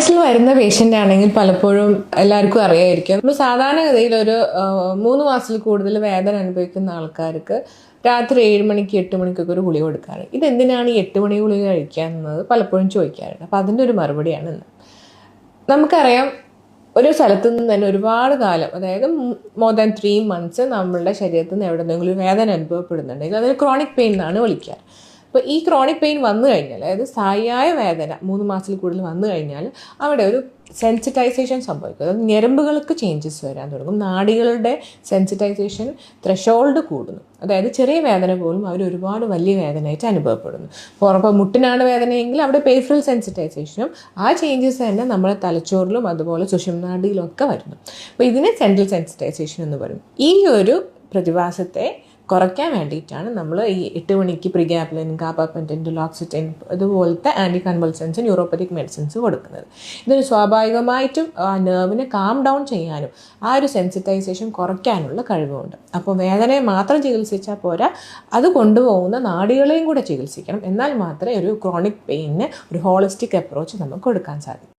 കോംപ്ലക്സിൽ വരുന്ന പേഷ്യൻ്റ് ആണെങ്കിൽ പലപ്പോഴും എല്ലാവർക്കും അറിയായിരിക്കും. നമ്മൾ സാധാരണഗതിയിൽ ഒരു 3 മാസത്തിൽ കൂടുതൽ വേദന അനുഭവിക്കുന്ന ആൾക്കാർക്ക് രാത്രി 7 മണിക്ക് 8 മണിക്കൊക്കെ ഒരു ഗുളിക കൊടുക്കാറ്. ഇതെന്തിനാണ് ഈ 8 മണി ഗുളിക കഴിക്കുക എന്നത് പലപ്പോഴും ചോദിക്കാറുണ്ട്. അപ്പോൾ അതിൻ്റെ ഒരു മറുപടിയാണ് ഇന്ന്. നമുക്കറിയാം, ഒരു സ്ഥലത്തു നിന്ന് തന്നെ ഒരുപാട് കാലം, അതായത് മോർ ദാൻ 3 മന്ത്സ് നമ്മളുടെ ശരീരത്തിൽ നിന്ന് എവിടെയെങ്കിലും വേദന അനുഭവപ്പെടുന്നുണ്ടെങ്കിൽ അതിന് ക്രോണിക് പെയിൻ എന്നാണ് വിളിക്കുക. അപ്പോൾ ഈ ക്രോണിക് പെയിൻ വന്നു കഴിഞ്ഞാൽ, അതായത് സ്ഥായിയായ വേദന 3 മാസത്തിൽ കൂടുതൽ വന്നു കഴിഞ്ഞാൽ അവിടെ ഒരു സെൻസിറ്റൈസേഷൻ സംഭവിക്കും. അതായത് ഞരമ്പുകൾക്ക് ചേഞ്ചസ് വരാൻ തുടങ്ങും. നാഡികളുടെ സെൻസിറ്റൈസേഷൻ ത്രെഷോൾഡ് കൂടുന്നു. അതായത് ചെറിയ വേദന പോലും അവർ ഒരുപാട് വലിയ വേദനയായിട്ട് അനുഭവപ്പെടുന്നു. പുറപ്പോൾ മുട്ടിനാണ് വേദനയെങ്കിൽ അവിടെ പെരിഫറൽ സെൻസിറ്റൈസേഷനും ആ ചേഞ്ചസ് തന്നെ നമ്മളെ തലച്ചോറിലും അതുപോലെ സുഷുമ്നാഡിയിലും ഒക്കെ വരുന്നു. അപ്പോൾ ഇതിനെ സെൻട്രൽ സെൻസിറ്റൈസേഷൻ എന്ന് പറയും. ഈ ഒരു പ്രതിഭാസത്തെ കുറയ്ക്കാൻ വേണ്ടിയിട്ടാണ് നമ്മൾ ഈ 8 മണിക്ക് പ്രിഗാബ്ലിൻ, ഗാബാപെന്റിൻ, ഡുലോക്സിറ്റിൻ അതുപോലത്തെ ആൻറ്റി കൺവൾസൻസ്, ന്യൂറോപ്പറ്റിക് മെഡിസിൻസ് കൊടുക്കുന്നത്. ഇതിന് സ്വാഭാവികമായിട്ടും നെർവിനെ കാം ഡൗൺ ചെയ്യാനും ആ ഒരു സെൻസിറ്റൈസേഷൻ കുറയ്ക്കാനുള്ള കഴിവുണ്ട്. അപ്പോൾ വേദനയെ മാത്രം ചികിത്സിച്ചാൽ പോരാ, അത് കൊണ്ടുപോകുന്ന നാഡികളെയും കൂടെ ചികിത്സിക്കണം. എന്നാൽ മാത്രമേ ഒരു ക്രോണിക് പെയിനിന് ഒരു ഹോളിസ്റ്റിക് അപ്രോച്ച് നമുക്ക് കൊടുക്കാൻ സാധിക്കൂ.